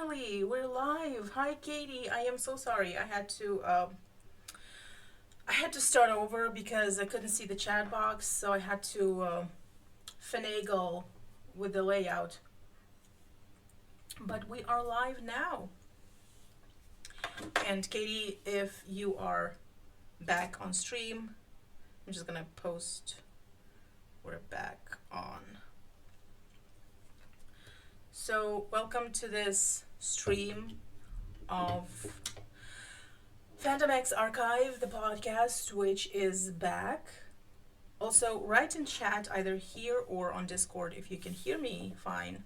finally, we're live. Hi, Katie. I am so sorry. I had to start over because I couldn't see the chat box, so I had to finagle with the layout. But we are live now. And Katie, if you are back on stream, I'm just gonna post we're back on. So welcome to this stream of Fandom X Archive, the podcast, which is back. Also, write in chat either here or on Discord if you can hear me fine.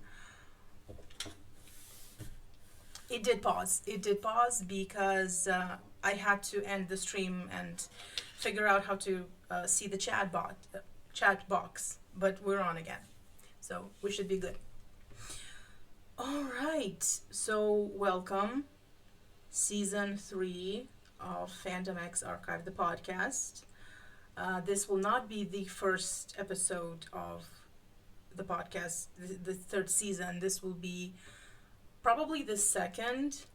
It did pause. It did pause because I had to end the stream and figure out how to see the chat box. But we're on again, so we should be good. All right. So welcome, season 3 of Fandom X Archive, the podcast. This will not be the first episode of the podcast, the third season. This will be probably the second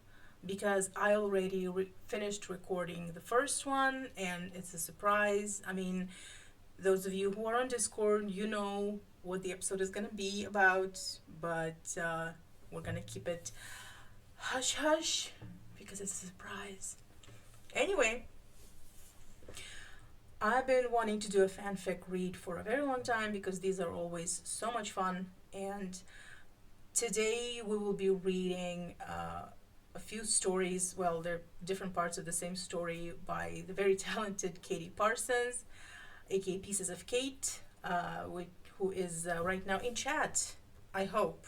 because I already finished recording the first one and it's a surprise. I mean, those of you who are on Discord, you know what the episode is going to be about, but we're going to keep it hush hush because it's a surprise. Anyway, I've been wanting to do a fanfic read for a very long time because these are always so much fun, and today we will be reading a few stories. Well, they're different parts of the same story by the very talented Katie Parsons, aka Pieces of Kate, who is right now in chat, I hope.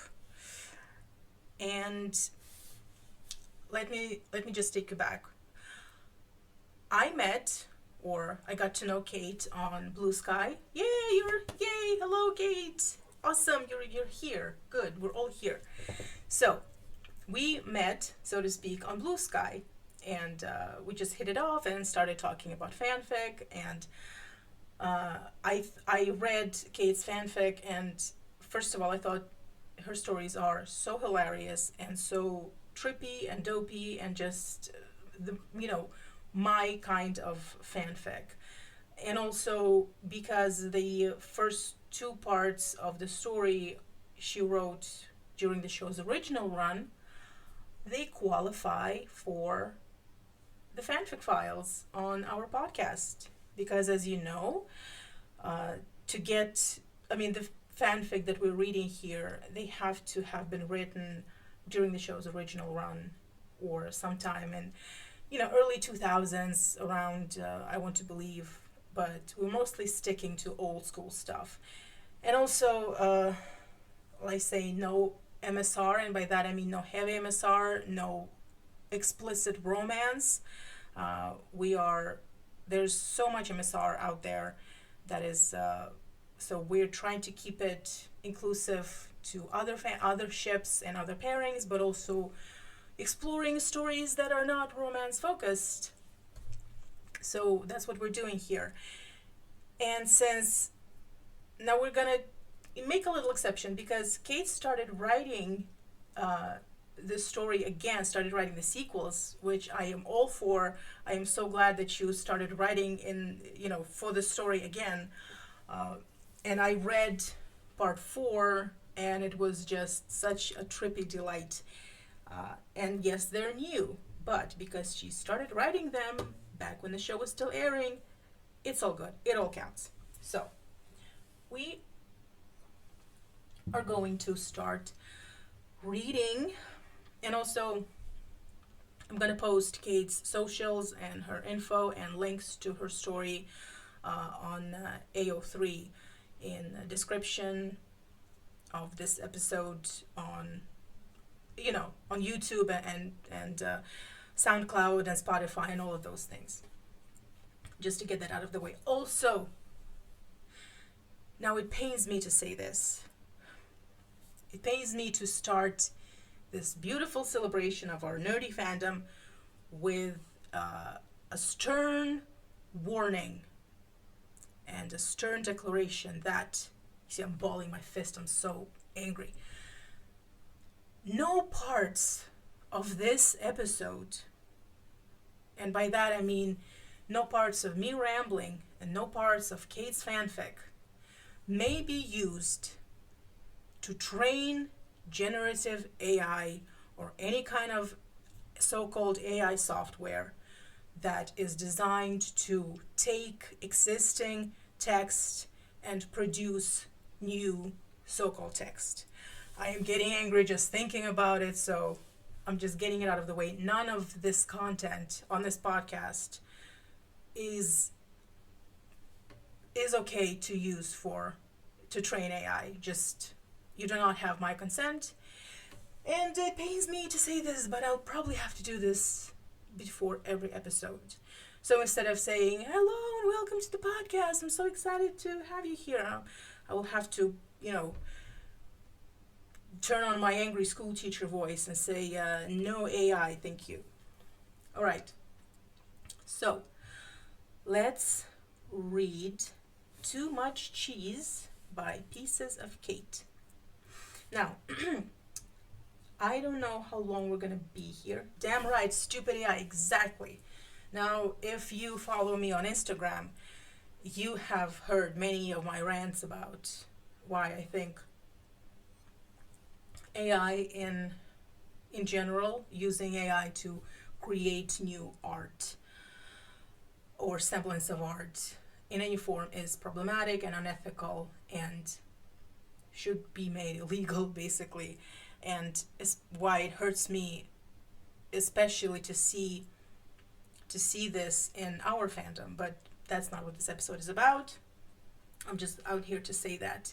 And let me just take you back. I got to know Kate on Bluesky. Yay! Hello, Kate. Awesome, you're here. Good, we're all here. So we met, so to speak, on Bluesky, and we just hit it off and started talking about fanfic. And I read Kate's fanfic, and first of all, I thought her stories are so hilarious and so trippy and dopey and just my kind of fanfic. And also because the first 2 parts of the story she wrote during the show's original run, they qualify for the fanfic files on our podcast. Because as you know, the fanfic that we're reading here, they have to have been written during the show's original run or sometime in early 2000s around, I want to believe, but we're mostly sticking to old school stuff. And also, I say no MSR, and by that I mean no heavy MSR, no explicit romance. There's so much MSR out there that is, so we're trying to keep it inclusive to other ships and other pairings, but also exploring stories that are not romance focused. So that's what we're doing here. And since now we're gonna make a little exception because Kate started writing the story again, started writing the sequels, which I am all for. I am so glad that you started writing for the story again. And I read part 4 and it was just such a trippy delight. And yes, they're new, but because she started writing them back when the show was still airing, it's all good. It all counts. So we are going to start reading, and also I'm going to post Kate's socials and her info and links to her story on AO3 in the description of this episode on YouTube and SoundCloud and Spotify and all of those things. Just to get that out of the way. Also, now it pains me to say this. It pains me to start this beautiful celebration of our nerdy fandom with a stern warning and a stern declaration that, you see, I'm balling my fist, I'm so angry. No parts of this episode, and by that I mean no parts of me rambling and no parts of Kate's fanfic, may be used to train generative AI or any kind of so-called AI software that is designed to take existing text and produce new so-called text. I am getting angry just thinking about it, so I'm just getting it out of the way. None of this content on this podcast is okay to use to train AI. Just, you do not have my consent. And it pains me to say this, but I'll probably have to do this before every episode. So instead of saying, hello and welcome to the podcast, I'm so excited to have you here, I will have to, turn on my angry school teacher voice and say, no AI, thank you. All right. So let's read Too Much Cheese by Pieces of Kate. Now, I don't know how long we're going to be here. Damn right, stupid AI, exactly. Now, if you follow me on Instagram, you have heard many of my rants about why I think AI in general, using AI to create new art or semblance of art in any form is problematic and unethical and should be made illegal, basically. And it's why it hurts me, especially to see this in our fandom. But that's not what this episode is about. I'm just out here to say that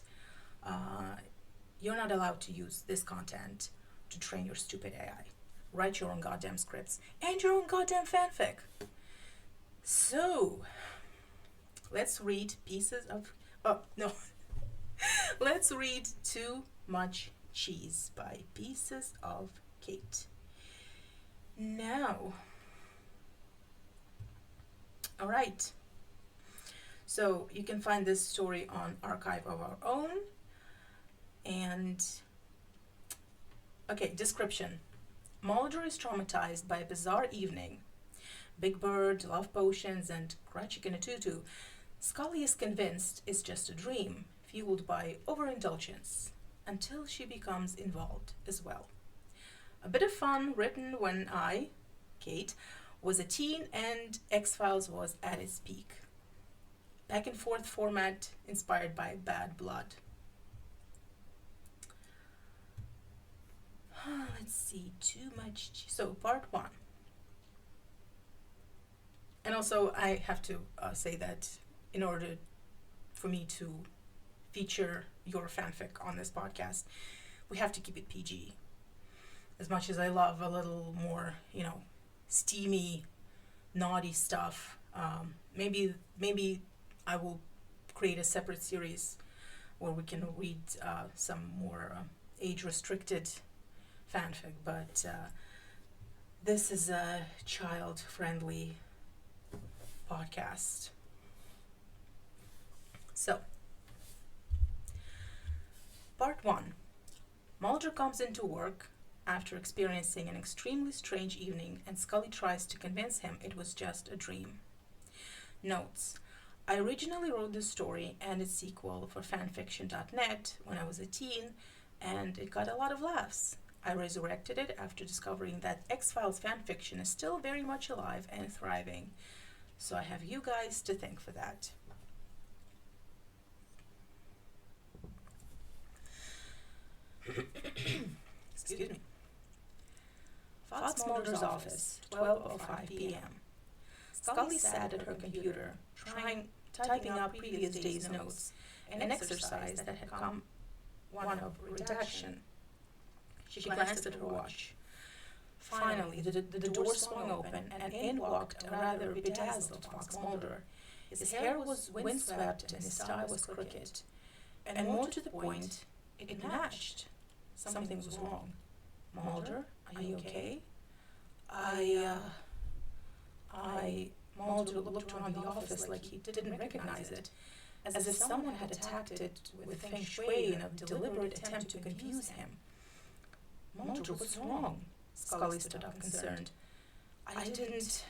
you're not allowed to use this content to train your stupid AI. Write your own goddamn scripts and your own goddamn fanfic. So, let's read let's read Too Much Cheese by Pieces of Kate. Now, all right. So you can find this story on Archive of Our Own. And, okay, description. Mulder is traumatized by a bizarre evening. Big Bird, love potions, and cry chicken a tutu. Scully is convinced it's just a dream, fueled by overindulgence, until she becomes involved as well. A bit of fun written when I, Kate, was a teen and X-Files was at its peak. Back and forth format inspired by Bad Blood. Let's see, Too Much Cheese. So, part 1. And also, I have to say that in order for me to feature your fanfic on this podcast, we have to keep it PG. As much as I love a little more, steamy, naughty stuff, maybe I will create a separate series where we can read some more age-restricted fanfic, but this is a child-friendly podcast. So, part 1. Mulder comes into work after experiencing an extremely strange evening, and Scully tries to convince him it was just a dream. Notes. I originally wrote this story and its sequel for fanfiction.net when I was a teen, and it got a lot of laughs. I resurrected it after discovering that X-Files fanfiction is still very much alive and thriving. So I have you guys to thank for that. Excuse me. Fox Mulder's office, 12:05 p.m. Scully sat at her computer, typing up previous day's notes, an exercise that had come one of redaction. She glanced at her watch. Finally, the door swung open, and in walked a rather bedazzled Fox Mulder. His hair was windswept and his tie was crooked. And more to the point, it matched. Something was wrong. Mulder, are you okay? Mulder looked around the office like he didn't recognize it, as if someone had attacked it with feng shui in a deliberate attempt to confuse him. Mulder, what's wrong? Scully stood up concerned. I didn't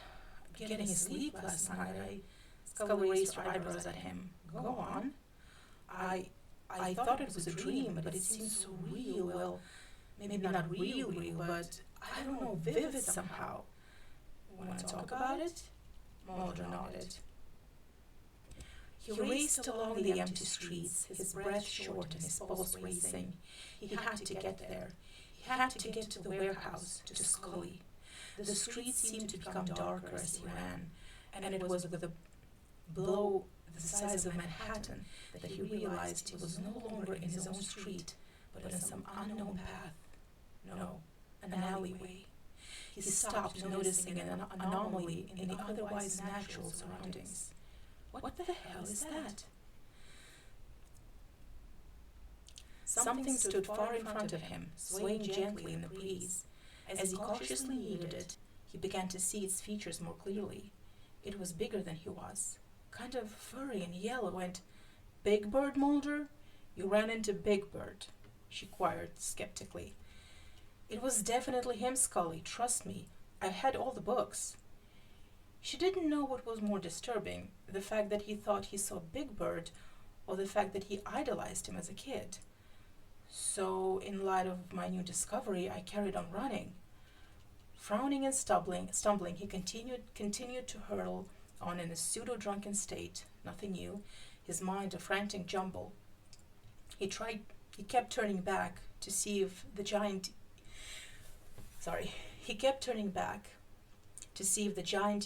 get any sleep last night. Scully raised her eyebrows at him. Go on. I thought it was a dream, but it seemed so real. Well, maybe not real, but I don't know, vivid somehow. Want to talk about it? Mulder nodded. He raced along the empty streets, his breath short and his pulse racing. He had to get there. He had to get to the warehouse, to Scully. The streets seemed to become darker as he ran, and it was with a blow the size of Manhattan that he realized he was no longer in his own street, but in some unknown path. No, an alleyway. He stopped, noticing an anomaly in the otherwise natural surroundings. What the hell is that? Something stood far in front of him, swaying gently in the breeze. As he cautiously neared it, he began to see its features more clearly. It was bigger than he was, kind of furry and yellow, and Big Bird, Mulder? You ran into Big Bird, she queried skeptically. It was definitely him, Scully, trust me. I had all the books. She didn't know what was more disturbing, the fact that he thought he saw Big Bird, or the fact that he idolized him as a kid. So, in light of my new discovery, I carried on running. Frowning and stumbling, he continued to hurl on in a pseudo-drunken state, nothing new, his mind a frantic jumble. He kept turning back to see if the giant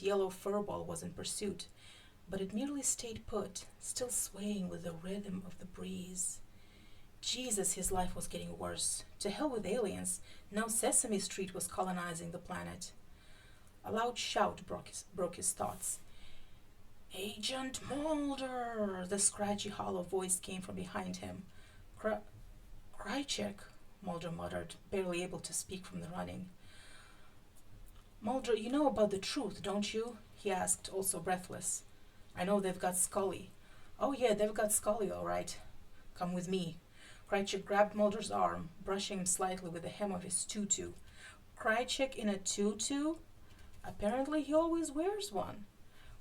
yellow furball was in pursuit, but it merely stayed put, still swaying with the rhythm of the breeze. Jesus, his life was getting worse. To hell with aliens. Now Sesame Street was colonizing the planet. A loud shout broke his thoughts. Agent Mulder! The scratchy, hollow voice came from behind him. Krychek, Mulder muttered, barely able to speak from the running. Mulder, you know about the truth, don't you? He asked, also breathless. I know they've got Scully. Oh yeah, they've got Scully, all right. Come with me. Krychek grabbed Mulder's arm, brushing him slightly with the hem of his tutu. Krychek in a tutu? Apparently he always wears one.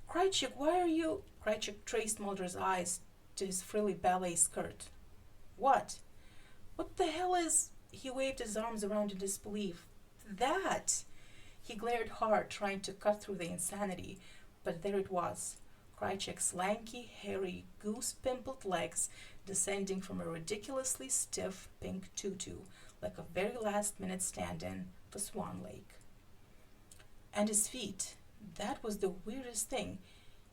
Krychek, why are you... Krychek traced Mulder's eyes to his frilly ballet skirt. What? What the hell is... He waved his arms around in disbelief. That! He glared hard, trying to cut through the insanity, but there it was. Krychek's lanky, hairy, goose-pimpled legs descending from a ridiculously stiff pink tutu, like a very last-minute stand-in for Swan Lake. And his feet. That was the weirdest thing.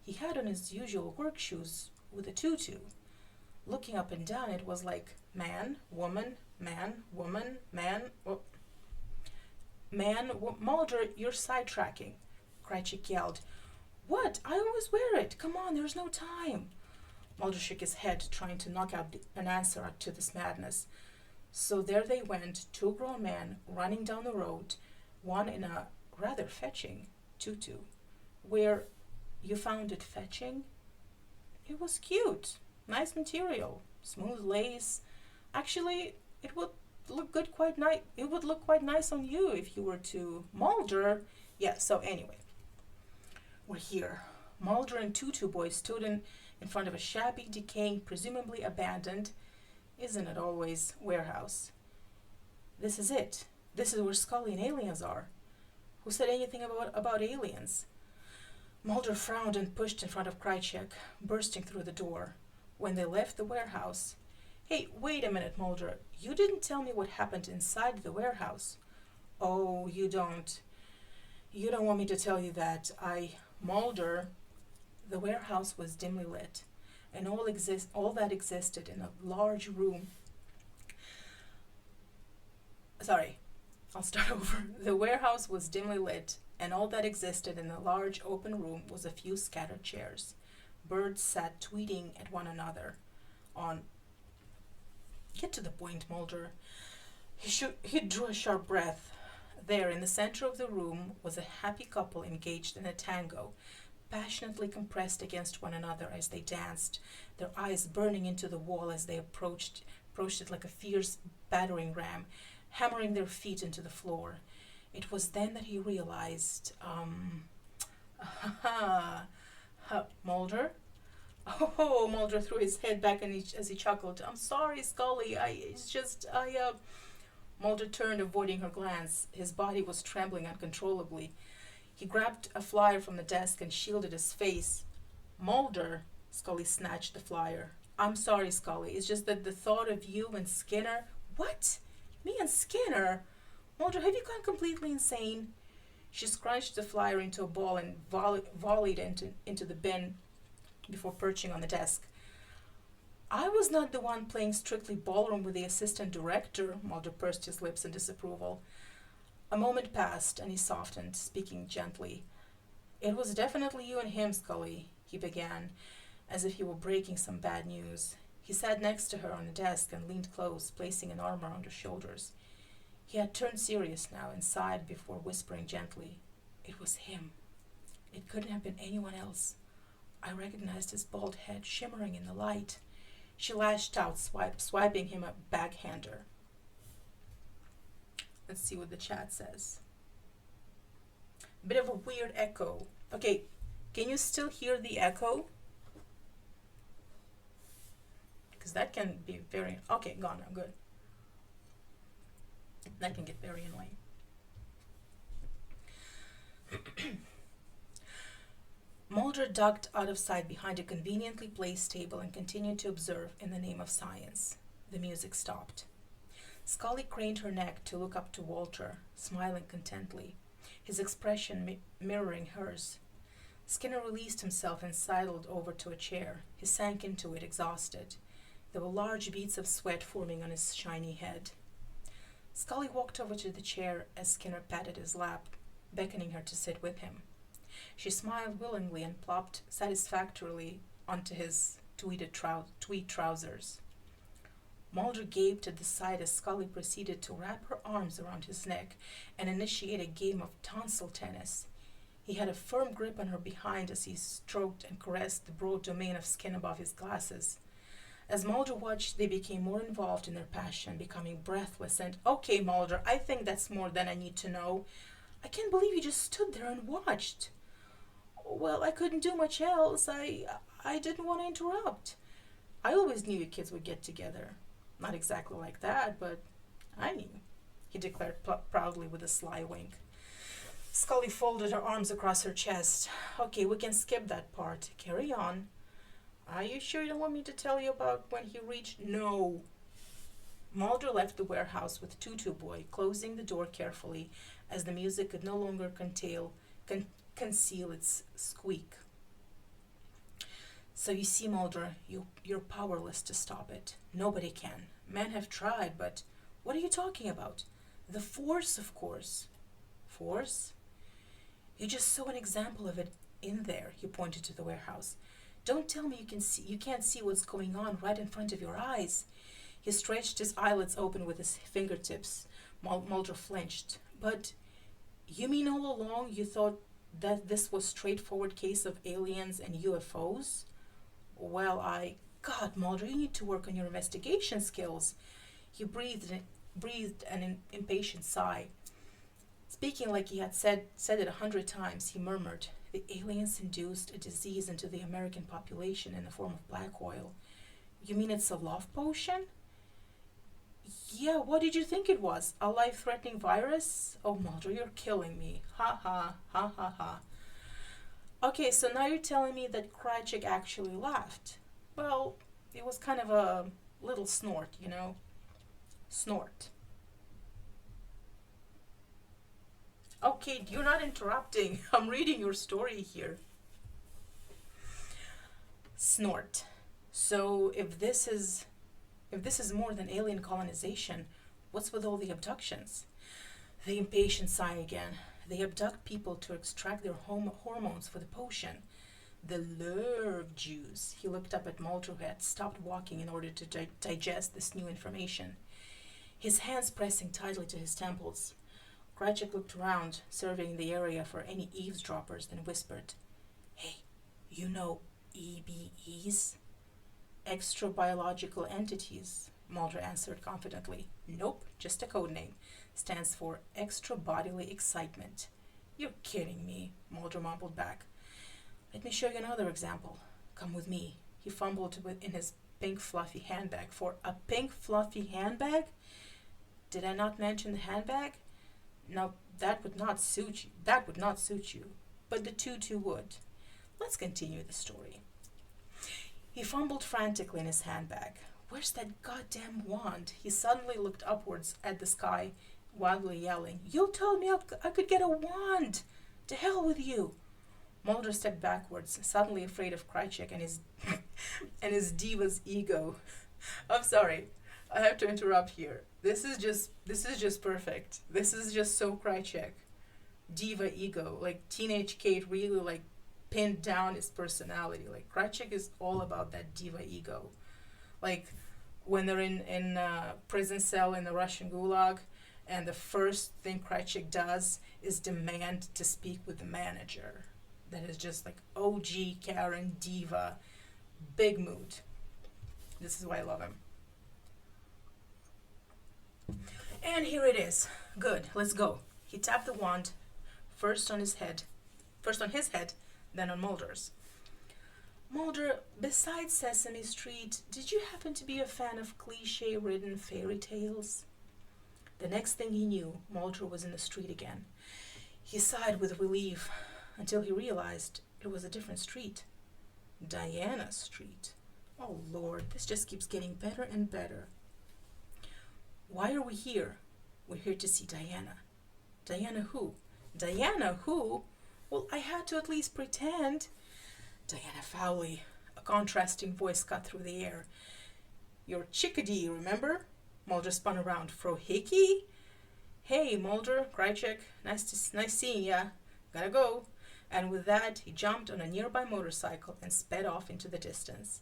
He had on his usual work shoes with a tutu. Looking up and down, it was like man, woman, man, woman, man, Mulder, you're sidetracking, Krychek yelled. What? I always wear it. Come on, there's no time. Mulder shook his head, trying to knock out an answer to this madness. So there they went, two grown men running down the road, one in a rather fetching tutu. Where you found it fetching? It was cute. Nice material. Smooth lace. Actually, it would look quite nice on you if you were to... Mulder! Yeah, so anyway. We're here. Mulder and Tutu Boy stood in front of a shabby, decaying, presumably abandoned, isn't it always, warehouse. This is it. This is where Scully and aliens are. Who said anything about aliens? Mulder frowned and pushed in front of Krychek, bursting through the door. When they left the warehouse... Hey, wait a minute, Mulder. You didn't tell me what happened inside the warehouse. Oh, you don't want me to tell you that. Mulder, the warehouse was dimly lit, and all that existed in a large room. Sorry, I'll start over. The warehouse was dimly lit, and all that existed in the large open room was a few scattered chairs. Birds sat tweeting at one another. Get to the point, Mulder. He drew a sharp breath. There, in the center of the room, was a happy couple engaged in a tango, passionately compressed against one another as they danced, their eyes burning into the wall as they approached it like a fierce battering ram, hammering their feet into the floor. It was then that he realized, Mulder? Oh, Mulder threw his head back as he chuckled. I'm sorry, Scully. Mulder turned, avoiding her glance. His body was trembling uncontrollably. He grabbed a flyer from the desk and shielded his face. Mulder, Scully snatched the flyer. I'm sorry, Scully. It's just that the thought of you and Skinner. What? Me and Skinner? Mulder, have you gone completely insane? She scrunched the flyer into a ball and volleyed into the bin before perching on the desk. I was not the one playing strictly ballroom with the assistant director, Mulder pursed his lips in disapproval. A moment passed, and he softened, speaking gently. It was definitely you and him, Scully, he began, as if he were breaking some bad news. He sat next to her on the desk and leaned close, placing an arm around her shoulders. He had turned serious now and sighed before whispering gently. It was him. It couldn't have been anyone else. I recognized his bald head shimmering in the light. She lashed out, swiping him a backhander. Let's see what the chat says. A bit of a weird echo. Okay, can you still hear the echo? Because that can be very... Okay, gone now, good. That can get very annoying. Mulder ducked out of sight behind a conveniently placed table and continued to observe in the name of science. The music stopped. Scully craned her neck to look up to Walter, smiling contently, his expression mirroring hers. Skinner released himself and sidled over to a chair. He sank into it, exhausted. There were large beads of sweat forming on his shiny head. Scully walked over to the chair as Skinner patted his lap, beckoning her to sit with him. She smiled willingly and plopped satisfactorily onto his tweed trousers. Mulder gaped at the sight as Scully proceeded to wrap her arms around his neck and initiate a game of tonsil tennis. He had a firm grip on her behind as he stroked and caressed the broad domain of skin above his glasses. As Mulder watched, they became more involved in their passion, becoming breathless and, okay, Mulder, I think that's more than I need to know. I can't believe you just stood there and watched. Well, I couldn't do much else. I didn't want to interrupt. I always knew you kids would get together. Not exactly like that, but I knew, he declared proudly with a sly wink. Scully folded her arms across her chest. Okay, we can skip that part. Carry on. Are you sure you don't want me to tell you about when he reached... No. Mulder left the warehouse with Tutu Boy, closing the door carefully as the music could no longer conceal its squeak. So you see, Mulder, you're powerless to stop it. Nobody can. Men have tried, but what are you talking about? The Force, of course. Force? You just saw an example of it in there, he pointed to the warehouse. Don't tell me you can't see what's going on right in front of your eyes. He stretched his eyelids open with his fingertips. Mulder flinched. But you mean all along you thought that this was a straightforward case of aliens and UFOs? Well, God, Mulder, you need to work on your investigation skills. He breathed an impatient sigh. Speaking like he had said it 100 times, he murmured, the aliens induced a disease into the American population in the form of black oil. You mean it's a love potion? Yeah, what did you think it was? A life-threatening virus? Oh, Mulder, you're killing me. Ha ha, ha ha ha. Okay, so now you're telling me that Krychek actually laughed. Well, it was kind of a little snort, you know? Snort. Okay, you're not interrupting. I'm reading your story here. Snort. So if this is more than alien colonization, what's with all the abductions? The impatient sigh again. They abduct people to extract their hormones for the potion. The love juice. He looked up at Mulder, who had stopped walking in order to digest this new information, his hands pressing tightly to his temples. Krychek looked around, surveying the area for any eavesdroppers, then whispered, Hey, you know EBEs? Extra biological entities, Mulder answered confidently. Nope, just a code name. stands for extra bodily excitement. You're kidding me, Mulder mumbled back. Let me show you another example. Come with me. He fumbled in his pink fluffy handbag. For a pink fluffy handbag? Did I not mention the handbag? Now, that would not suit you. That would not suit you. But the tutu would. Let's continue the story. He fumbled frantically in his handbag. Where's that goddamn wand? He suddenly looked upwards at the sky, wildly yelling, You told me I could get a wand! To hell with you! Mulder stepped backwards, suddenly afraid of Krychek and his and his diva's ego. I'm sorry, I have to interrupt here. This is just perfect. This is just so Krychek. Diva ego, like teenage Kate really like pinned down his personality. Like Krychek is all about that diva ego. Like when they're in prison cell in the Russian gulag, and the first thing Krychek does is demand to speak with the manager. That is just like OG Karen diva, big mood. This is why I love him. And here it is. Good, let's go. He tapped the wand first on his head, then on Mulder's. Mulder, besides Sesame Street, did you happen to be a fan of cliche-ridden fairy tales? The next thing he knew, Mulder was in the street again. He sighed with relief until he realized it was a different street. Diana Street. Oh Lord, this just keeps getting better and better. Why are we here? We're here to see Diana. Diana who? Diana who? Well, I had to at least pretend. Diana Fowley. A contrasting voice cut through the air. You're Chickadee, remember? Mulder spun around. Frohickey? Hey, Mulder, Krychek. Nice seeing ya. Gotta go. And with that, he jumped on a nearby motorcycle and sped off into the distance.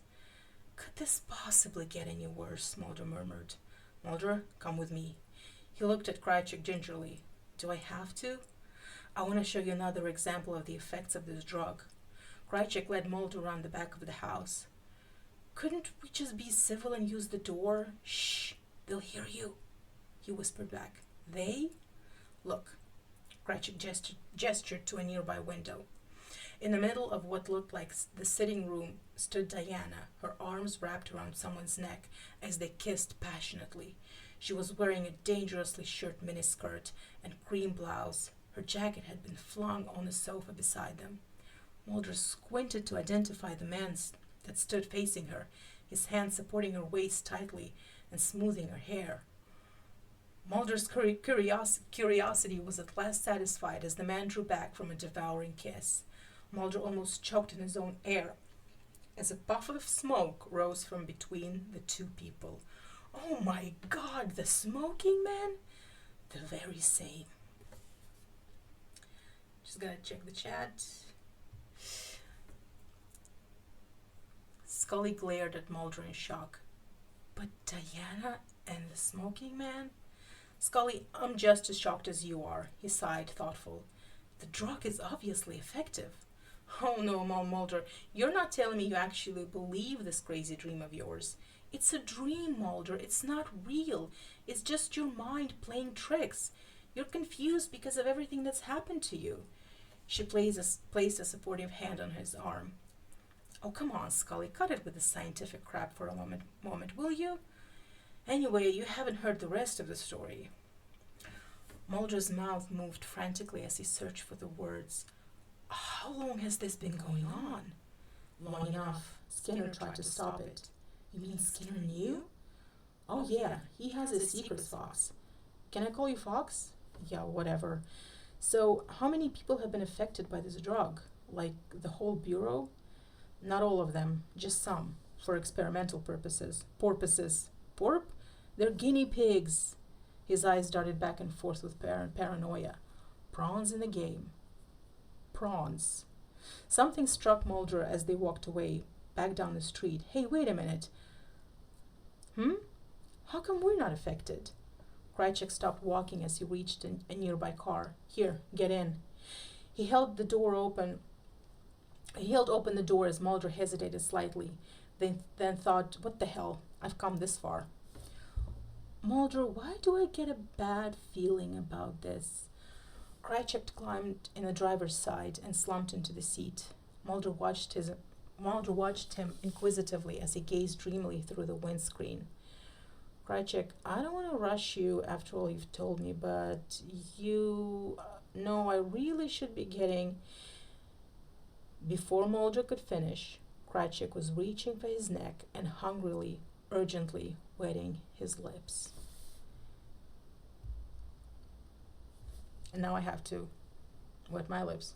Could this possibly get any worse? Mulder murmured. Mulder, come with me. He looked at Krychek gingerly. Do I have to? I want to show you another example of the effects of this drug. Krychek led Mulder around the back of the house. Couldn't we just be civil and use the door? Shh, they'll hear you, he whispered back. They? Look. Krychek gestured to a nearby window. In the middle of what looked like the sitting room stood Diana, her arms wrapped around someone's neck as they kissed passionately. She was wearing a dangerously short miniskirt and cream blouse. Her jacket had been flung on the sofa beside them. Mulder squinted to identify the man that stood facing her, his hand supporting her waist tightly and smoothing her hair. Mulder's curiosity was at last satisfied as the man drew back from a devouring kiss. Mulder almost choked in his own air as a puff of smoke rose from between the two people. Oh my God, the smoking man? The very same. Just gonna check the chat. Scully glared at Mulder in shock. But Diana and the smoking man? Scully, I'm just as shocked as you are, he sighed, thoughtful. The drug is obviously effective. Oh no, Mulder, you're not telling me you actually believe this crazy dream of yours. It's a dream, Mulder. It's not real. It's just your mind playing tricks. You're confused because of everything that's happened to you. She placed a supportive hand on his arm. Oh, come on, Scully, cut it with the scientific crap for a moment, will you? Anyway, you haven't heard the rest of the story. Mulder's mouth moved frantically as he searched for the words. How long has this been going on? Long enough. Skinner tried to stop it. You mean Skinner knew? Oh yeah, he has his secrets, Fox. Can I call you Fox? Yeah, whatever. So, how many people have been affected by this drug? Like the whole bureau? Not all of them, just some, for experimental purposes. Porpoises. Porp? They're guinea pigs. His eyes darted back and forth with paranoia. Prawns in the game. Prawns. Something struck Mulder as they walked away, back down the street. Hey, wait a minute. How come we're not affected? Krychek stopped walking as he reached a nearby car. Here, get in. He held open the door as Mulder hesitated slightly, then thought, what the hell, I've come this far. Mulder, why do I get a bad feeling about this? Cratchit climbed in the driver's side and slumped into the seat. Mulder watched him inquisitively as he gazed dreamily through the windscreen. Cratchit, I don't want to rush you after all you've told me, but you know I really should be getting. Before Mulder could finish, Cratchit was reaching for his neck and hungrily, urgently wetting his lips. And now I have to wet my lips.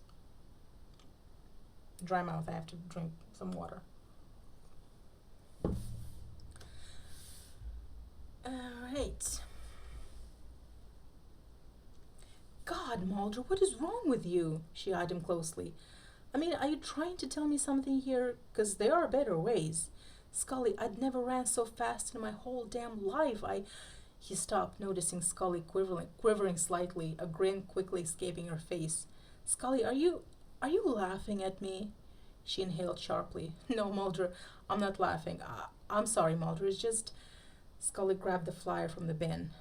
Dry mouth, I have to drink some water. Alright. God, Mulder, what is wrong with you? She eyed him closely. I mean, are you trying to tell me something here? 'Cause there are better ways. Scully, I'd never ran so fast in my whole damn life. He stopped, noticing Scully quivering slightly, a grin quickly escaping her face. Scully, are you laughing at me? She inhaled sharply. No, Mulder, I'm not laughing. I'm sorry, Mulder. It's just... Scully grabbed the flyer from the bin.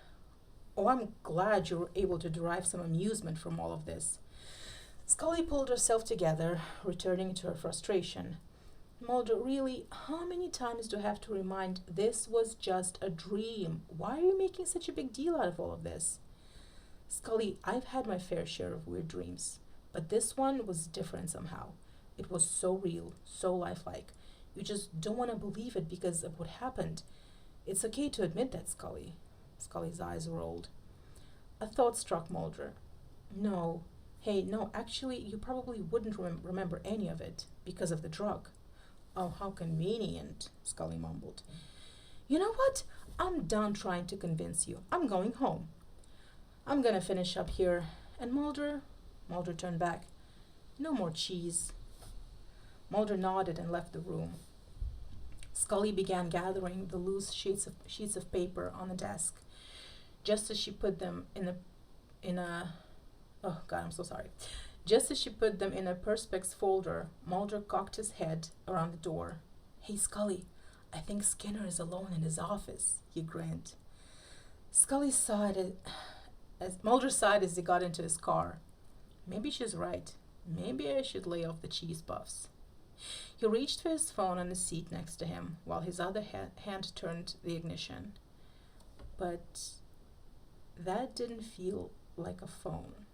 Oh, I'm glad you were able to derive some amusement from all of this. Scully pulled herself together, returning to her frustration. Mulder, really, how many times do I have to remind this was just a dream? Why are you making such a big deal out of all of this? Scully, I've had my fair share of weird dreams, but this one was different somehow. It was so real, so lifelike. You just don't want to believe it because of what happened. It's okay to admit that, Scully. Scully's eyes rolled. A thought struck Mulder. No. Hey, no, actually, you probably wouldn't remember any of it because of the drug. Oh, how convenient, Scully mumbled. You know what? I'm done trying to convince you. I'm going home. I'm gonna finish up here. And Mulder turned back. No more cheese. Mulder nodded and left the room. Scully began gathering the loose sheets of paper on the desk. Just as she put them in a oh God, I'm so sorry. Just as she put them in a Perspex folder, Mulder cocked his head around the door. Hey, Scully, I think Skinner is alone in his office, he grinned. Mulder sighed as he got into his car. Maybe she's right. Maybe I should lay off the cheese puffs. He reached for his phone on the seat next to him, while his other hand turned the ignition. But that didn't feel like a phone.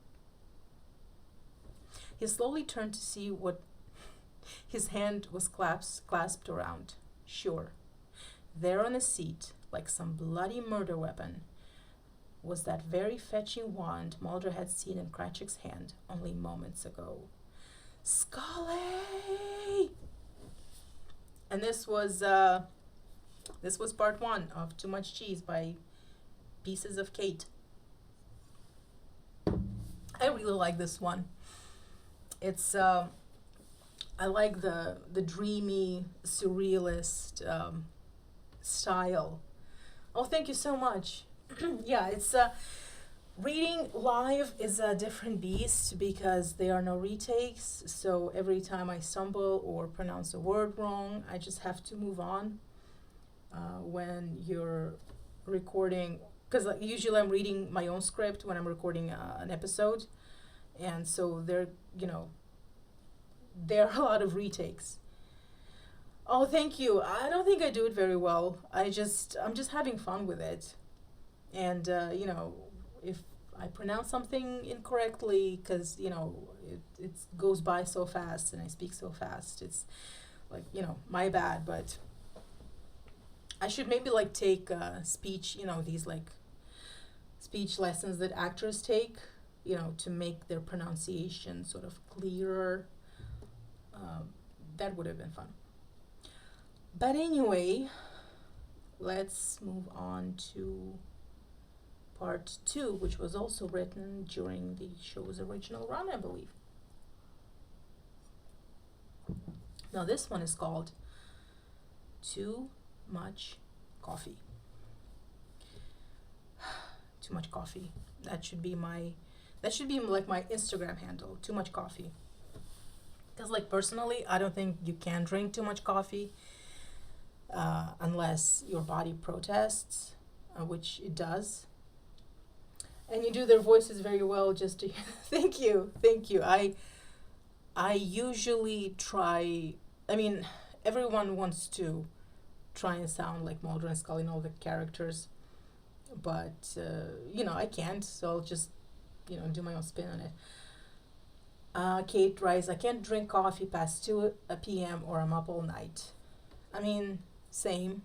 He slowly turned to see what his hand was clasped around. Sure, there on the seat, like some bloody murder weapon, was that very fetching wand Mulder had seen in Cratchit's hand only moments ago. Scully! And this was part 1 of Too Much Cheese by Pieces of Kate. I really like this one. It's I like the dreamy, surrealist style. Oh, thank you so much. Yeah, it's reading live is a different beast because there are no retakes. So every time I stumble or pronounce a word wrong, I just have to move on. When you're recording, because usually I'm reading my own script when I'm recording an episode. And so there are a lot of retakes. Oh, thank you. I don't think I do it very well. I'm just having fun with it. And, if I pronounce something incorrectly, because, it goes by so fast and I speak so fast, it's like, my bad. But I should maybe take speech, these speech lessons that actors take, to make their pronunciation sort of clearer. That would have been fun. But anyway, let's move on to part 2, which was also written during the show's original run, I believe. Now this one is called Too Much Coffee. Too Much Coffee. That should be my Instagram handle, Too Much Coffee. Because personally, I don't think you can drink too much coffee unless your body protests. which it does. And you do their voices very well. Just to thank you, thank you. I usually try. I mean, everyone wants to try and sound like Mulder and Scully and all the characters, but I can't. So I'll just do my own spin on it. Kate writes, I can't drink coffee past 2 p.m. or I'm up all night. I mean, same,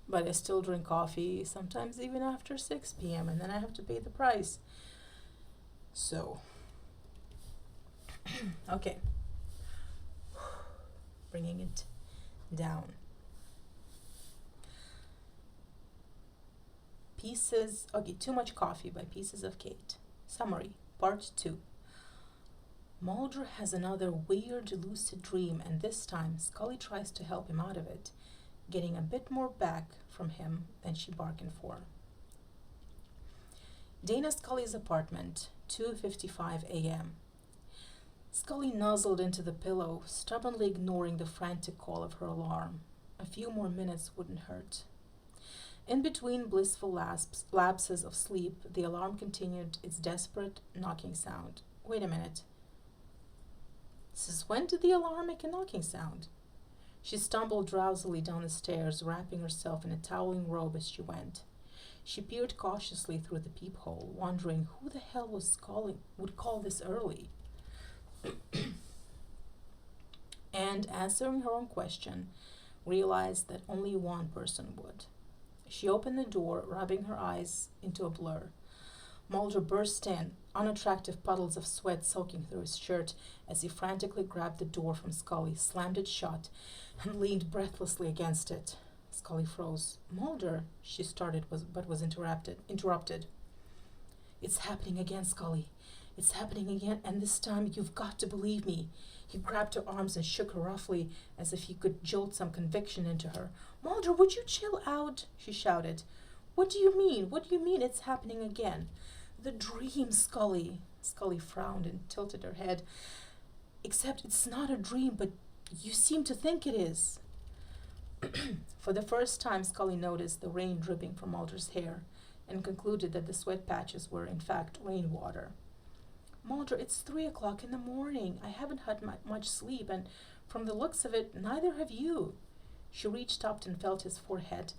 but I still drink coffee sometimes even after 6 p.m. and then I have to pay the price. So, okay. Bringing it down. Too Much Coffee by Pieces of Kate. Summary, Part 2. Mulder has another weird lucid dream, and this time Scully tries to help him out of it, getting a bit more back from him than she bargained for. Dana Scully's apartment, 2:55 a.m. Scully nuzzled into the pillow, stubbornly ignoring the frantic call of her alarm. A few more minutes wouldn't hurt. In between blissful lapses of sleep, the alarm continued its desperate knocking sound. Wait a minute. Since when did the alarm make a knocking sound? She stumbled drowsily down the stairs, wrapping herself in a toweling robe as she went. She peered cautiously through the peephole, wondering who the hell would call this early. And, answering her own question, realized that only one person would. She opened the door, rubbing her eyes into a blur. Mulder burst in, unattractive puddles of sweat soaking through his shirt as he frantically grabbed the door from Scully, slammed it shut, and leaned breathlessly against it. Scully froze. Mulder, she started, but was interrupted. It's happening again, Scully. It's happening again, and this time you've got to believe me. He grabbed her arms and shook her roughly, as if he could jolt some conviction into her. Mulder, would you chill out? She shouted. What do you mean? What do you mean it's happening again? The dream, Scully. Scully frowned and tilted her head. Except it's not a dream, but you seem to think it is. For the first time, Scully noticed the rain dripping from Mulder's hair and concluded that the sweat patches were, in fact, rainwater. Mulder, it's 3 o'clock in the morning. I haven't had much sleep, and from the looks of it, neither have you. She reached up and felt his forehead,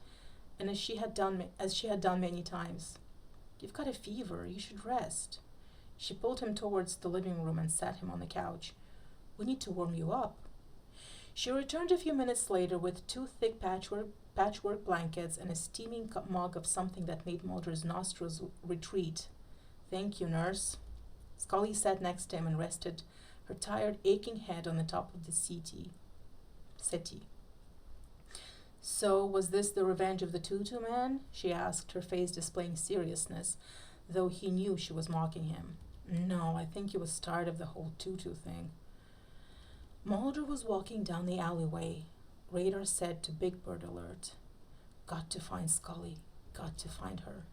and as she had done many times. You've got a fever. You should rest. She pulled him towards the living room and sat him on the couch. We need to warm you up. She returned a few minutes later with 2 thick patchwork blankets and a steaming mug of something that made Mulder's nostrils retreat. Thank you, nurse. Scully sat next to him and rested her tired, aching head on the top of the settee. So, was this the revenge of the tutu man? She asked, her face displaying seriousness, though he knew she was mocking him. No, I think he was tired of the whole tutu thing. Mulder was walking down the alleyway. Radar said to Big Bird Alert. Got to find Scully. Got to find her.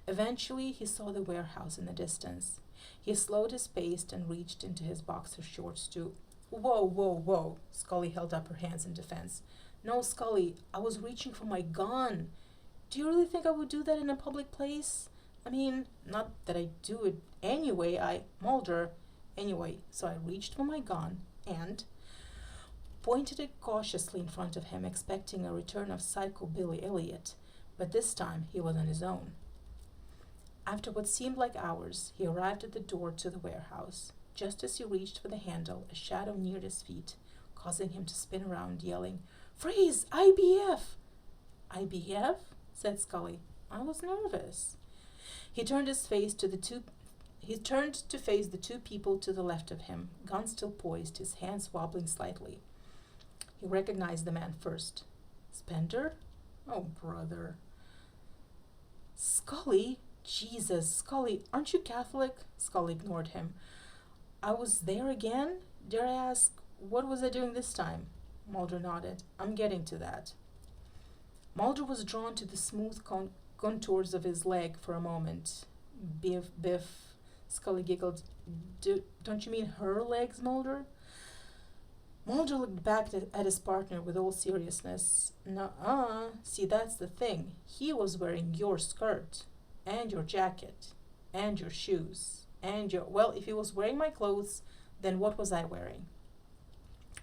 Eventually, he saw the warehouse in the distance. He slowed his pace and reached into his boxer shorts to... Whoa, whoa, whoa. Scully held up her hands in defense. No, Scully, I was reaching for my gun. Do you really think I would do that in a public place? I mean, not that I do it anyway. Mulder. Anyway, so I reached for my gun and pointed it cautiously in front of him, expecting a return of Psycho Billy Elliot. But this time, he was on his own. After what seemed like hours, he arrived at the door to the warehouse. Just as he reached for the handle, a shadow neared his feet, causing him to spin around, yelling, Freeze! IBF! IBF? Said Scully. I was nervous. He turned to face the two people to the left of him, gun still poised, his hands wobbling slightly. He recognized the man first. Spender? Oh, brother. Scully? Jesus, Scully, aren't you Catholic? Scully ignored him. I was there again? Dare I ask, what was I doing this time? Mulder nodded. I'm getting to that. Mulder was drawn to the smooth contours of his leg for a moment. Biff. Scully giggled. Don't you mean her legs, Mulder? Mulder looked back at his partner with all seriousness. Nuh-uh. See, that's the thing. He was wearing your skirt, and your jacket, and your shoes, and your. Well, if he was wearing my clothes, then what was I wearing?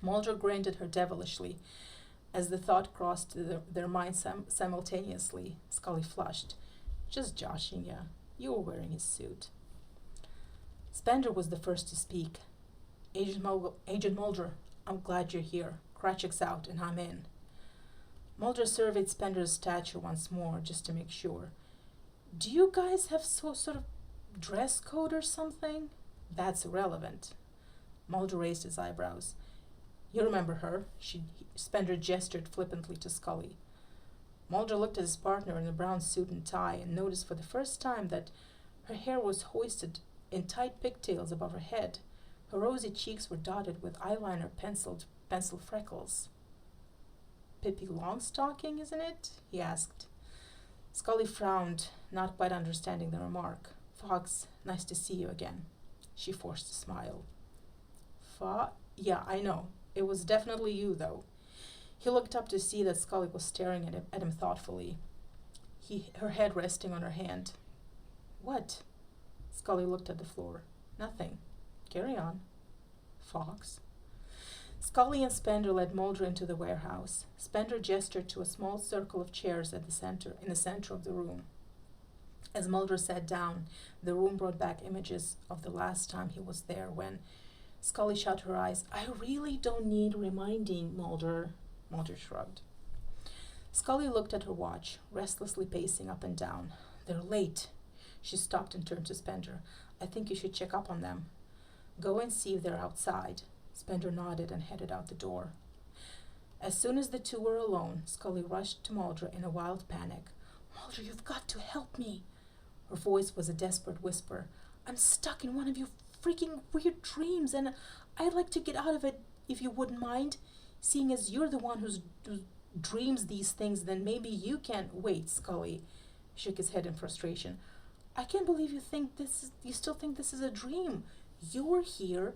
Mulder grinned at her devilishly. As the thought crossed their minds simultaneously, Scully flushed. Just joshing ya. You were wearing his suit. Spender was the first to speak. Agent Mulder, I'm glad you're here. Kratchik's out and I'm in. Mulder surveyed Spender's stature once more, just to make sure. Do you guys have sort of dress code or something? That's irrelevant. Mulder raised his eyebrows. You remember her? Spender gestured flippantly to Scully. Mulder looked at his partner in a brown suit and tie and noticed for the first time that her hair was hoisted in tight pigtails above her head. Her rosy cheeks were dotted with eyeliner pencil freckles. Pippi Longstocking, isn't it? He asked. Scully frowned, not quite understanding the remark. Fox, nice to see you again. She forced a smile. Yeah, I know. It was definitely you, though. He looked up to see that Scully was staring at him thoughtfully, her head resting on her hand. What? Scully looked at the floor. Nothing. Carry on. Fox. Scully and Spender led Mulder into the warehouse. Spender gestured to a small circle of chairs in the center of the room. As Mulder sat down, the room brought back images of the last time he was there when Scully shut her eyes. I really don't need reminding, Mulder. Mulder shrugged. Scully looked at her watch, restlessly pacing up and down. They're late. She stopped and turned to Spender. I think you should check up on them. Go and see if they're outside. Spender nodded and headed out the door. As soon as the two were alone, Scully rushed to Mulder in a wild panic. Mulder, you've got to help me. Her voice was a desperate whisper. I'm stuck in one of your freaking weird dreams, and I'd like to get out of it if you wouldn't mind. Seeing as you're the one who dreams these things, then maybe you can. Wait, Scully shook his head in frustration. I can't believe you still think this is a dream. You're here.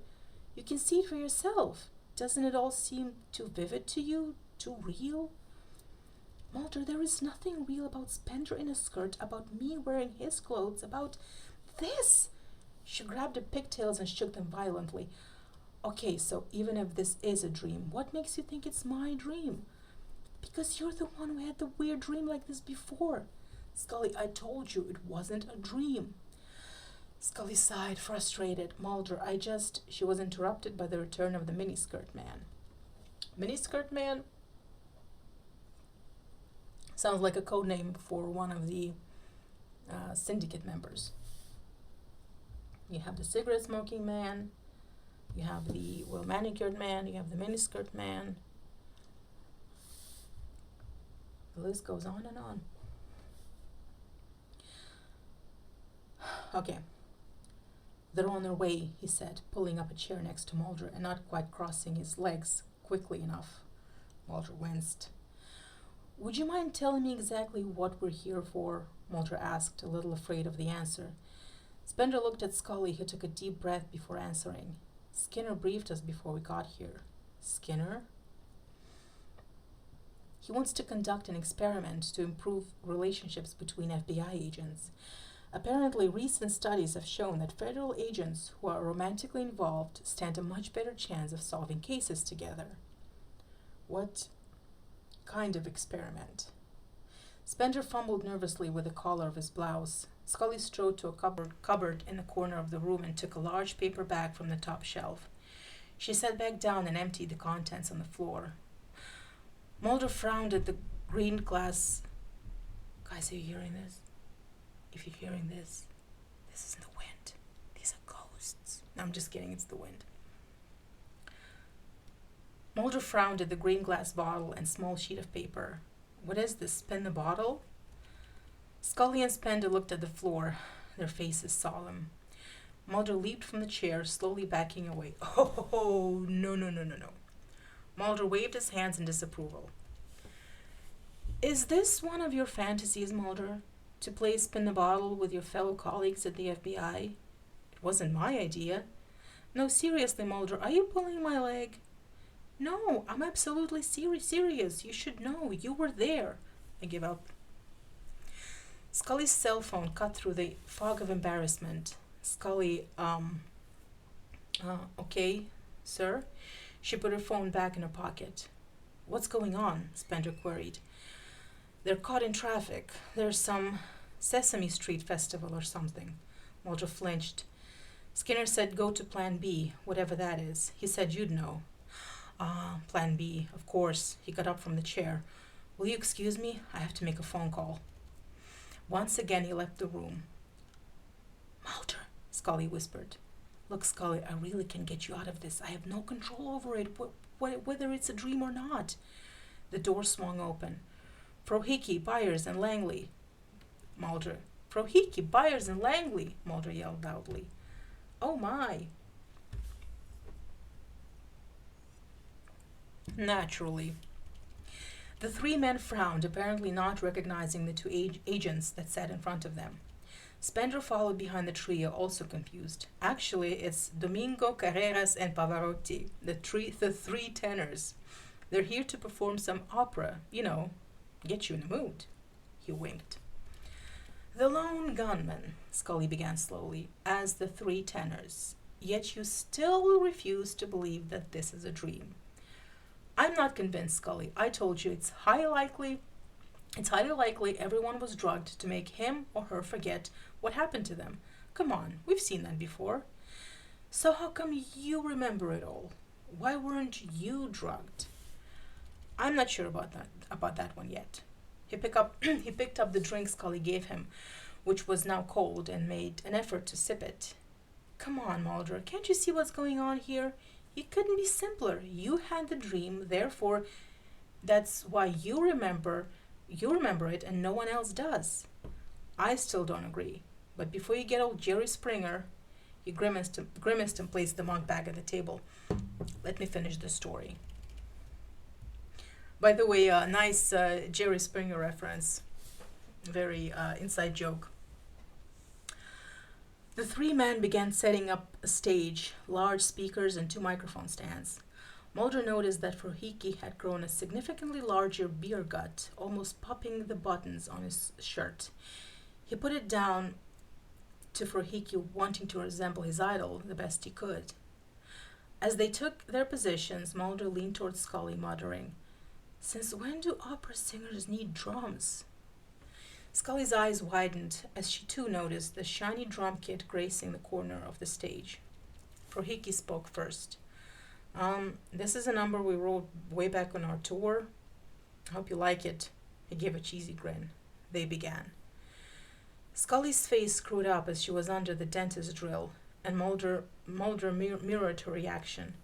You can see it for yourself. Doesn't it all seem too vivid to you? Too real? Mulder, there is nothing real about Spender in a skirt, about me wearing his clothes, about this. She grabbed the pigtails and shook them violently. Okay, so even if this is a dream, what makes you think it's my dream? Because you're the one who had the weird dream like this before. Scully, I told you it wasn't a dream. Scully sighed, frustrated. Mulder, She was interrupted by the return of the miniskirt man. Miniskirt man? Sounds like a code name for one of the syndicate members. You have the cigarette smoking man, you have the well-manicured man, you have the miniskirt man. The list goes on and on. Okay. They're on their way, he said, pulling up a chair next to Mulder and not quite crossing his legs quickly enough. Mulder winced. Would you mind telling me exactly what we're here for? Mulder asked, a little afraid of the answer. Spender looked at Scully, who took a deep breath before answering. Skinner briefed us before we got here. Skinner? He wants to conduct an experiment to improve relationships between FBI agents. Apparently, recent studies have shown that federal agents who are romantically involved stand a much better chance of solving cases together. What kind of experiment? Spender fumbled nervously with the collar of his blouse. Scully strode to a cupboard in the corner of the room and took a large paper bag from the top shelf. She sat back down and emptied the contents on the floor. Mulder frowned at the green glass. Guys, are you hearing this? If you're hearing this, this isn't the wind. These are ghosts. No, I'm just kidding, it's the wind. Mulder frowned at the green glass bottle and small sheet of paper. What is this, spin the bottle? Scully and Spender looked at the floor, their faces solemn. Mulder leaped from the chair, slowly backing away. Oh, no. Mulder waved his hands in disapproval. Is this one of your fantasies, Mulder? To play spin the bottle with your fellow colleagues at the FBI? It wasn't my idea. No, seriously, Mulder, are you pulling my leg? No, I'm absolutely serious. You should know. You were there. I give up. Scully's cell phone cut through the fog of embarrassment. Scully, okay, sir? She put her phone back in her pocket. What's going on? Spender queried. They're caught in traffic. There's some Sesame Street festival or something. Mulder flinched. Skinner said go to Plan B, whatever that is. He said you'd know. Ah, Plan B, of course. He got up from the chair. Will you excuse me? I have to make a phone call. Once again he left the room. Mulder, Scully whispered. Look, Scully, I really can get you out of this. I have no control over it, whether it's a dream or not. The door swung open. Frohike, Byers, and Langley. Mulder. Frohike, Byers, and Langley, Mulder yelled loudly. Oh my. Naturally. The three men frowned, apparently not recognizing the two agents that sat in front of them. Spender followed behind the trio, also confused. Actually, it's Domingo, Carreras, and Pavarotti, the three tenors. They're here to perform some opera, get you in the mood. He winked. The lone gunman, Scully began slowly, as the three tenors. Yet you still refuse to believe that this is a dream. I'm not convinced, Scully. I told you it's highly likely everyone was drugged to make him or her forget what happened to them. Come on, we've seen that before. So how come you remember it all? Why weren't you drugged? I'm not sure about that one yet. He picked up the drink Scully gave him, which was now cold, and made an effort to sip it. Come on, Mulder, can't you see what's going on here? It couldn't be simpler. You had the dream, therefore that's why you remember it and no one else does. I still don't agree. But before you get old Jerry Springer, he grimaced and placed the mug back at the table. Let me finish the story. By the way, nice Jerry Springer reference. Very inside joke. The three men began setting up a stage, large speakers and 2 microphone stands. Mulder noticed that Frohike had grown a significantly larger beer gut, almost popping the buttons on his shirt. He put it down to Frohike wanting to resemble his idol the best he could. As they took their positions, Mulder leaned towards Scully, muttering, "Since when do opera singers need drums?" Scully's eyes widened as she too noticed the shiny drum kit gracing the corner of the stage. Frohike spoke first. This is a number we wrote way back on our tour. I hope you like it." He gave a cheesy grin. They began. Scully's face screwed up as she was under the dentist drill, and Mulder mirrored her reaction.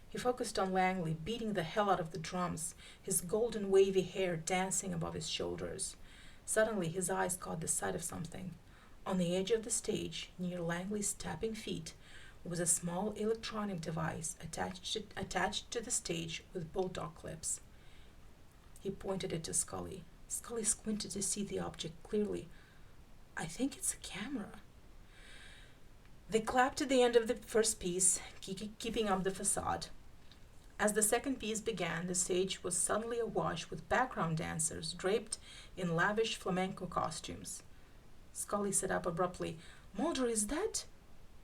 He focused on Langley, beating the hell out of the drums, his golden wavy hair dancing above his shoulders. Suddenly his eyes caught the sight of something. On the edge of the stage, near Langley's tapping feet, was a small electronic device attached to the stage with bulldog clips. He pointed it to Scully. Scully squinted to see the object clearly. "I think it's a camera." They clapped at the end of the first piece, keeping up the facade. As the second piece began, the stage was suddenly awash with background dancers draped in lavish flamenco costumes. Scully sat up abruptly. "Mulder, is that—"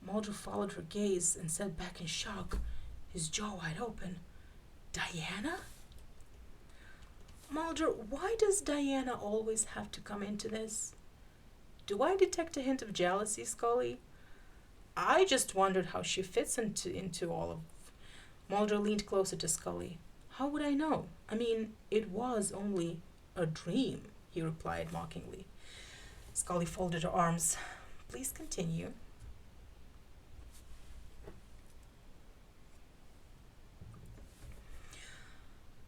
Mulder followed her gaze and sat back in shock, his jaw wide open. "Diana?" "Mulder, why does Diana always have to come into this?" "Do I detect a hint of jealousy, Scully?" "I just wondered how she fits into all of—" Mulder leaned closer to Scully. "How would I know? I mean, it was only a dream," he replied mockingly. Scully folded her arms. "Please continue."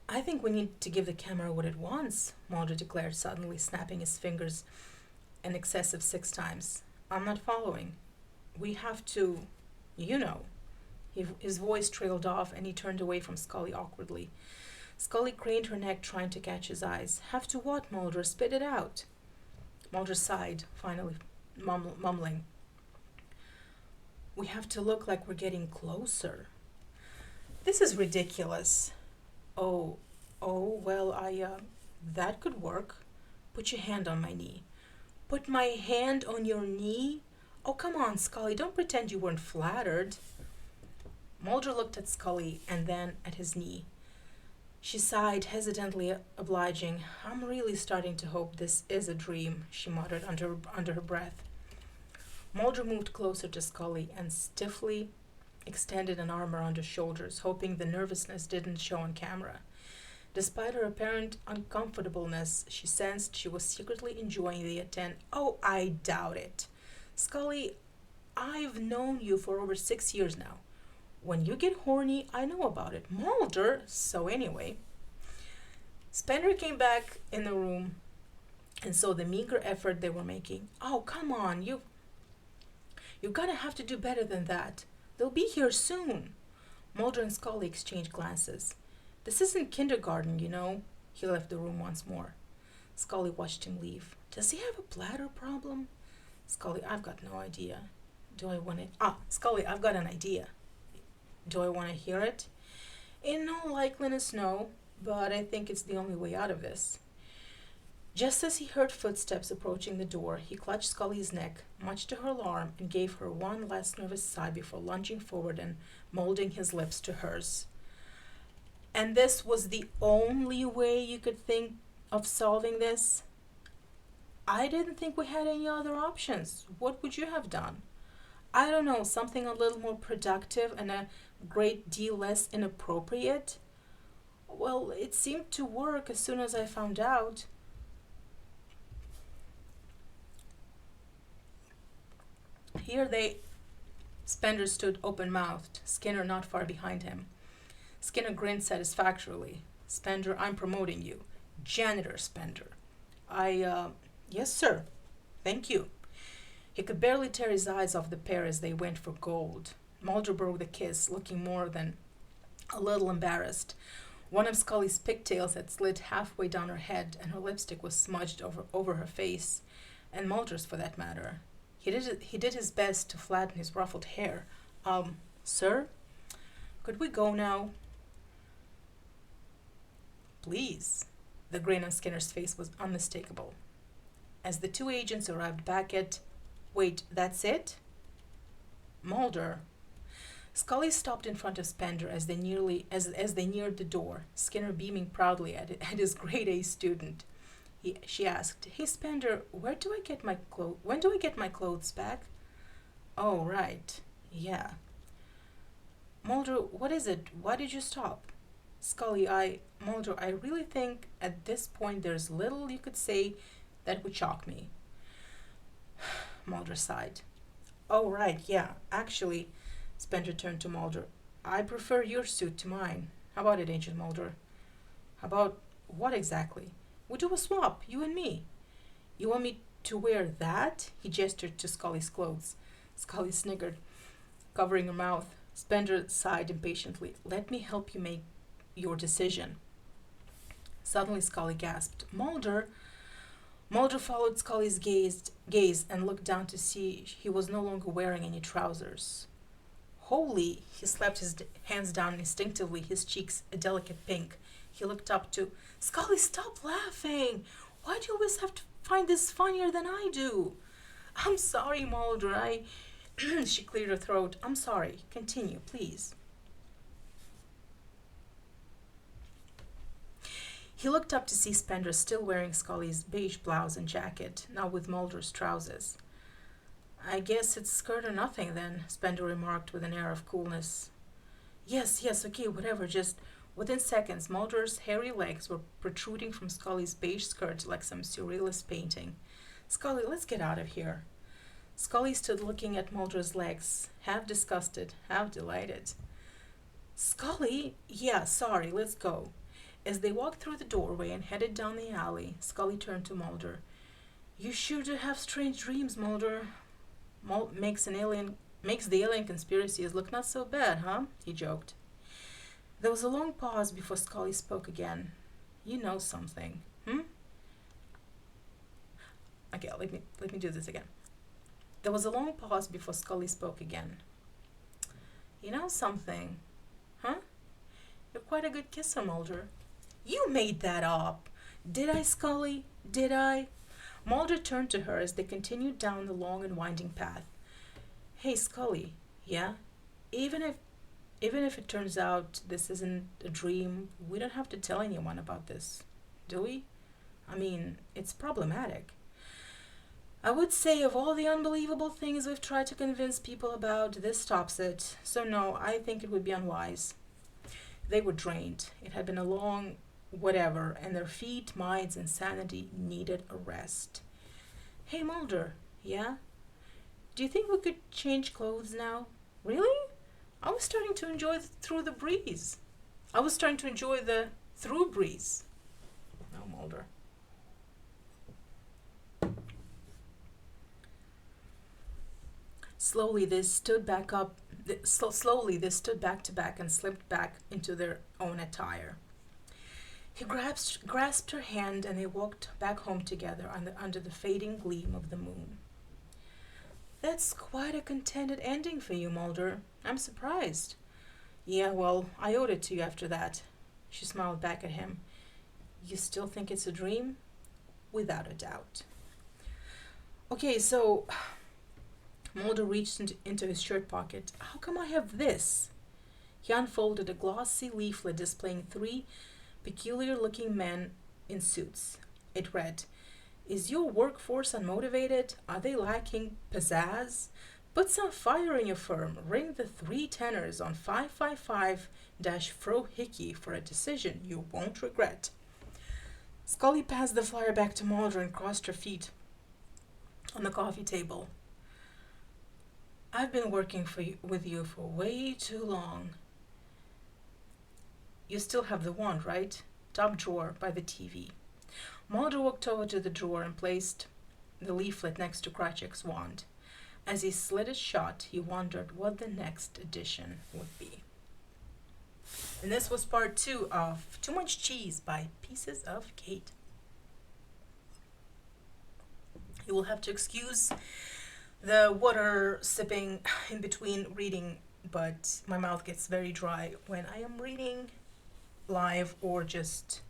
"I think we need to give the camera what it wants," Mulder declared, suddenly snapping his fingers an excessive 6 times. "I'm not following. We have to, you know." His voice trailed off, and he turned away from Scully awkwardly. Scully craned her neck, trying to catch his eyes. "Have to what, Mulder? Spit it out." Mulder sighed, finally mumbling. "We have to look like we're getting closer." "This is ridiculous." Oh, oh, well, that could work. Put your hand on my knee. Put my hand on your knee? Oh, come on, Scully, don't pretend you weren't flattered. Mulder looked at Scully and then at his knee. She sighed, hesitantly obliging. I'm really starting to hope this is a dream, she muttered under her breath. Mulder moved closer to Scully and stiffly extended an arm around her shoulders, hoping the nervousness didn't show on camera. Despite her apparent uncomfortableness, she sensed she was secretly enjoying the attention. Oh, I doubt it. Scully, I've known you for over 6 years now. When you get horny, I know about it. Mulder, so anyway. Spender came back in the room and saw the meager effort they were making. Oh, come on, you're gonna have to do better than that. They'll be here soon. Mulder and Scully exchanged glances. This isn't kindergarten, you know. He left the room once more. Scully watched him leave. Does he have a bladder problem? Scully, I've got no idea. Do I want to... Scully, I've got an idea. Do I want to hear it? In all likeliness, no, but I think it's the only way out of this. Just as he heard footsteps approaching the door, he clutched Scully's neck, much to her alarm, and gave her one last nervous sigh before lunging forward and molding his lips to hers. And this was the only way you could think of solving this? I didn't think we had any other options. What would you have done? I don't know, something a little more productive and a great deal less inappropriate? Well, it seemed to work as soon as I found out. Spender stood open-mouthed, Skinner not far behind him. Skinner grinned satisfactorily. Spender, I'm promoting you. Janitor Spender. Yes, sir. Thank you. He could barely tear his eyes off the pair as they went for gold. Mulder broke the kiss, looking more than a little embarrassed. One of Scully's pigtails had slid halfway down her head, and her lipstick was smudged over her face, and Mulder's for that matter. He did his best to flatten his ruffled hair. Sir? Could we go now? Please. The grin on Skinner's face was unmistakable. As the two agents arrived back at... Wait, that's it? Mulder. Scully stopped in front of Spender as they neared the door, Skinner beaming proudly at his grade A student. She asked, Hey Spender, when do I get my clothes back? Oh, right. Yeah. Mulder, what is it? Why did you stop? Scully, Mulder, I really think at this point there's little you could say that would shock me. Mulder sighed. Oh, right, yeah. Actually, Spender turned to Mulder. I prefer your suit to mine. How about it, Agent Mulder? How about what exactly? We do a swap, you and me. You want me to wear that? He gestured to Scully's clothes. Scully sniggered, covering her mouth. Spender sighed impatiently. Let me help you make your decision. Suddenly Scully gasped. Mulder! Mulder followed Scully's gaze and looked down to see he was no longer wearing any trousers. Holy! He slapped his hands down instinctively, his cheeks a delicate pink. He looked up to... Scully, stop laughing! Why do you always have to find this funnier than I do? I'm sorry, Mulder, She cleared her throat. I'm sorry. Continue, please. He looked up to see Spender still wearing Scully's beige blouse and jacket, now with Mulder's trousers. I guess it's skirt or nothing then, Spender remarked with an air of coolness. Yes, okay, whatever, just... Within seconds, Mulder's hairy legs were protruding from Scully's beige skirt like some surrealist painting. Scully, let's get out of here. Scully stood looking at Mulder's legs, half disgusted, half delighted. Scully? Yeah, sorry, let's go. As they walked through the doorway and headed down the alley, Scully turned to Mulder. You sure do have strange dreams, Mulder. Makes the alien conspiracies look not so bad, huh? He joked. There was a long pause before Scully spoke again. You know something, Okay, let me do this again. There was a long pause before Scully spoke again. You know something, huh? You're quite a good kisser, Mulder. You made that up. Did I, Scully? Did I? Mulder turned to her as they continued down the long and winding path. Hey, Scully. Yeah? Even if it turns out this isn't a dream, we don't have to tell anyone about this, do we? I mean, it's problematic. I would say of all the unbelievable things we've tried to convince people about, this tops it. So no, I think it would be unwise. They were drained. It had been a long whatever, and their feet, minds, and sanity needed a rest. Hey, Mulder. Yeah? Do you think we could change clothes now? Really? I was starting to enjoy through the breeze. I was starting to enjoy the through breeze. No, Mulder. Slowly, they stood back to back and slipped back into their own attire. He grasped her hand, and they walked back home together under the fading gleam of the moon. That's quite a contented ending for you, Mulder. I'm surprised. Yeah, well, I owed it to you after that. She smiled back at him. You still think it's a dream? Without a doubt. Okay, so Mulder reached into his shirt pocket. How come I have this? He unfolded a glossy leaflet displaying 3 peculiar-looking men in suits. It read, Is your workforce unmotivated? Are they lacking pizzazz? Put some fire in your firm. Ring the 3 tenors on 555-Fro-Hickey for a decision you won't regret. Scully passed the flyer back to Mulder and crossed her feet on the coffee table. I've been working with you for way too long. You still have the wand, right? Top drawer by the TV. Mulder walked over to the drawer and placed the leaflet next to Cratchit's wand. As he slid it shut, he wondered what the next edition would be. And this was part 2 of Too Much Cheese by Pieces of Kate. You will have to excuse the water sipping in between reading, but my mouth gets very dry when I am reading live or just...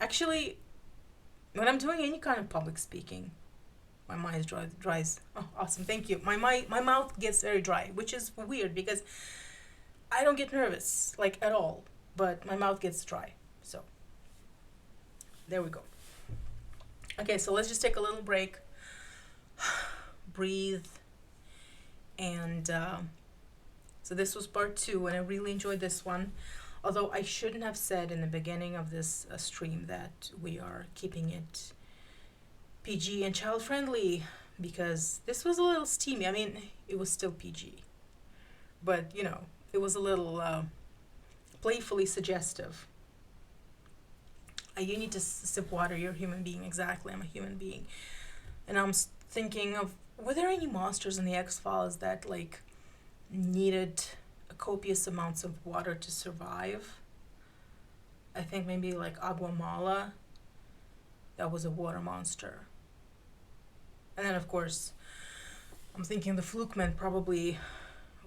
Actually, when I'm doing any kind of public speaking, my mind dries. Oh, awesome, thank you. My mouth gets very dry, which is weird because I don't get nervous, like, at all, but my mouth gets dry. So, there we go. Okay, so let's just take a little break, breathe, and so this was part 2, and I really enjoyed this one. Although I shouldn't have said in the beginning of this stream that we are keeping it PG and child-friendly, because this was a little steamy. I mean, it was still PG, but, you know, it was a little playfully suggestive. You need to sip water. You're a human being. Exactly, I'm a human being. And I'm thinking of, were there any monsters in the X-Files that, like, needed copious amounts of water to survive? I think maybe like Aguamala. That was a water monster. And then, of course, I'm thinking the Flukeman probably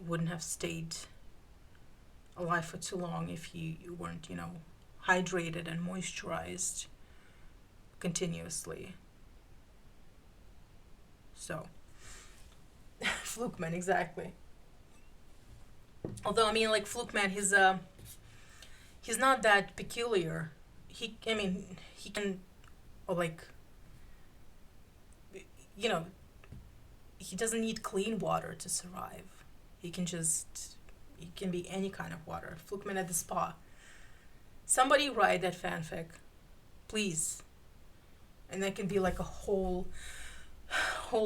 wouldn't have stayed alive for too long if you weren't, you know, hydrated and moisturized continuously. So, Flukeman, exactly. Although, I mean, like, Flukeman, he's not that peculiar. He can, or like, you know, he doesn't need clean water to survive. He can be any kind of water. Flukeman at the spa. Somebody write that fanfic, please. And that can be like a whole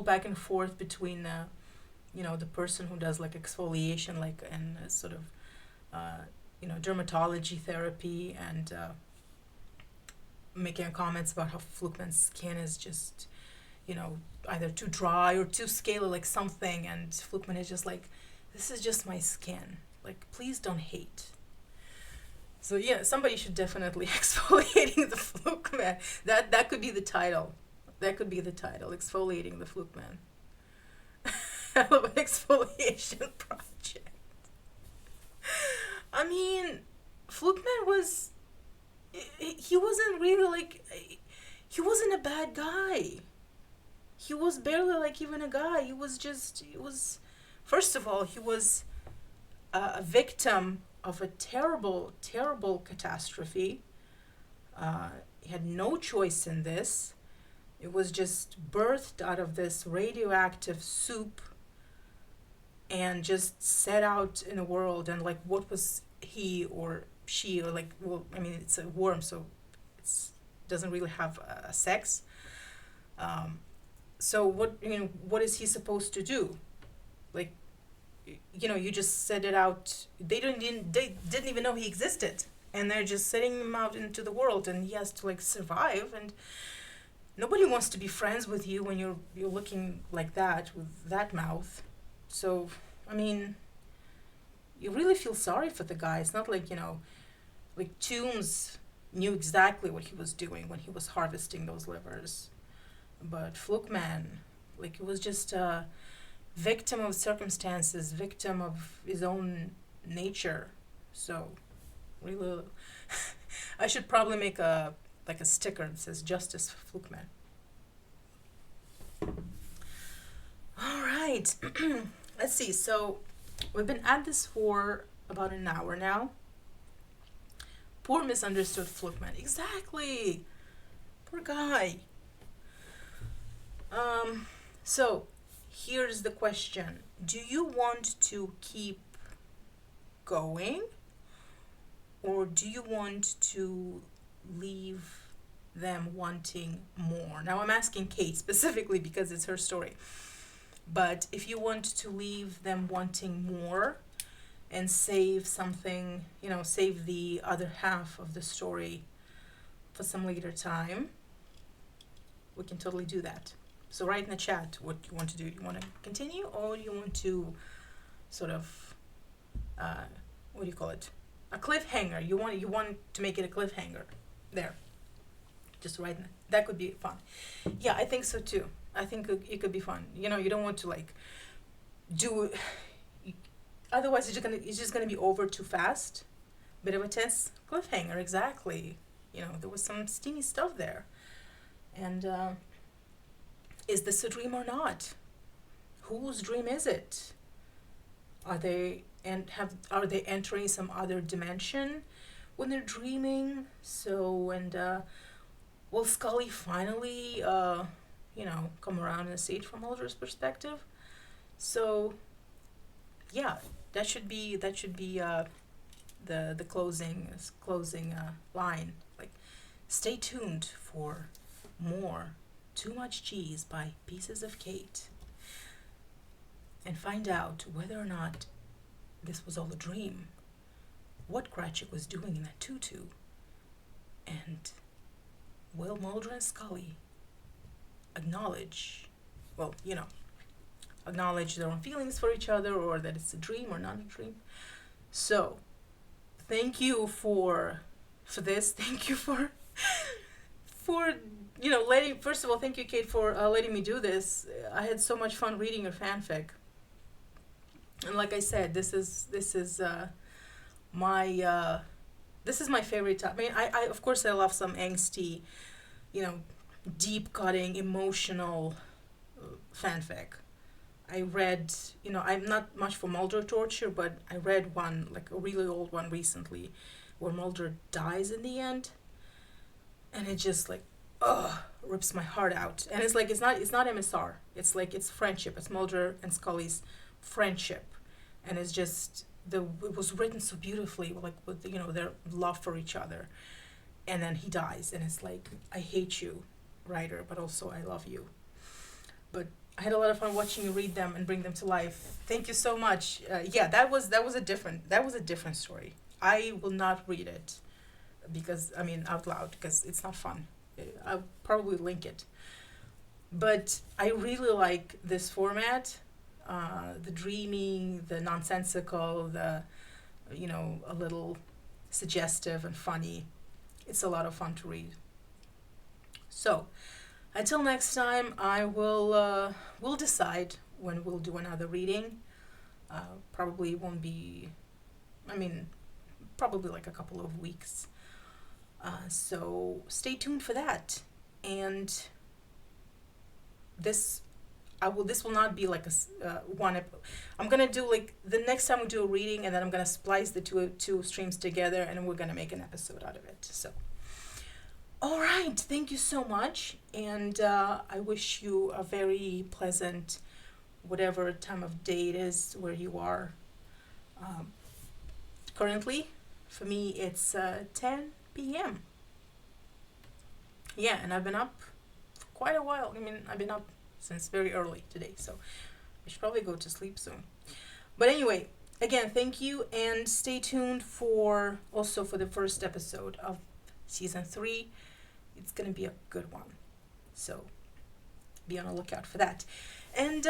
back and forth between, you know, the person who does like exfoliation, like, and sort of, you know, dermatology therapy, and making comments about how Flukeman's skin is just, you know, either too dry or too scaly, like something, and Flukeman is just like, this is just my skin. Like, please don't hate. So yeah, somebody should definitely exfoliating the Flukeman. That could be the title. That could be the title, exfoliating the Flukeman. I love an exfoliation project. I mean, he wasn't really like, he wasn't a bad guy. He was barely like even a guy. He was, first of all, he was a victim of a terrible, terrible catastrophe. He had no choice in this. It was just birthed out of this radioactive soup and just set out in the world. And like, what was he or she, or like, well, I mean, it's a worm, so it's doesn't really have sex. So what is he supposed to do? Like, you just set it out. They didn't even know he existed, and they're just setting him out into the world, and he has to like survive. And nobody wants to be friends with you when you're looking like that with that mouth. So, I mean, you really feel sorry for the guy. It's not like, like Toombs knew exactly what he was doing when he was harvesting those livers. But Flukeman, like, he was just a victim of circumstances, victim of his own nature. So, really, I should probably make a sticker that says "Justice for Flukeman." All right, let's see. So, we've been at this for about an hour now. Poor misunderstood Flukeman. Exactly. Poor guy. So here's the question. Do you want to keep going, or do you want to leave them wanting more? Now I'm asking Kate specifically because it's her story. But if you want to leave them wanting more and save something, save the other half of the story for some later time, we can totally do that. So write in the chat what you want to do. You want to continue, or you want to sort of, what do you call it? A cliffhanger. You want to make it a cliffhanger. There. Just write in. That could be fun. Yeah, I think so too. I think it could be fun. You don't want to like do. Otherwise, it's just gonna be over too fast. Bit of a tense cliffhanger. Exactly. There was some steamy stuff there, and. Is this a dream or not? Whose dream is it? Are they entering some other dimension when they're dreaming? So, and will Scully finally come around and see it from Mulder's perspective? So yeah, that should be the closing line. Like, stay tuned for more Too Much Cheese by Pieces of Kate, and find out whether or not this was all a dream, what Cratchit was doing in that tutu, and will Mulder and Scully acknowledge their own feelings for each other, or that it's a dream or not a dream. So thank you for this. Thank you for first of all, thank you, Kate, for letting me do this. I had so much fun reading your fanfic. And like I said, this is my favorite type. I mean, I of course I love some angsty, deep cutting, emotional fanfic. I read, I'm not much for Mulder torture, but I read one, like a really old one recently, where Mulder dies in the end, and it just like, rips my heart out. And it's like, it's not MSR. It's like, it's friendship. It's Mulder and Scully's friendship, and it's just it was written so beautifully, like with their love for each other. And then he dies, and it's like, I hate you, writer, but also I love you. But I had a lot of fun watching you read them and bring them to life. Thank you so much. Yeah, that was a different story. I will not read it out loud, because it's not fun. I'll probably link it. But I really like this format, the dreaming, the nonsensical, the a little suggestive and funny. It's a lot of fun to read. So until next time, I will we'll decide when we'll do another reading. Probably won't be, probably like a couple of weeks. So stay tuned for that. And this will not be like I'm gonna do like the next time we do a reading, and then I'm gonna splice the two streams together, and we're gonna make an episode out of it. So all right, thank you so much, and I wish you a very pleasant whatever time of day it is where you are. Currently for me it's 10 p.m. Yeah, and I've been up for quite a while. I mean, I've been up since very early today, so I should probably go to sleep soon. But anyway, again, thank you, and stay tuned for the first episode of season 3. It's gonna be a good one, so be on the lookout for that. And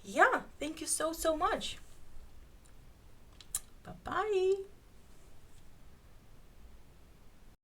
yeah, thank you so much. Bye bye.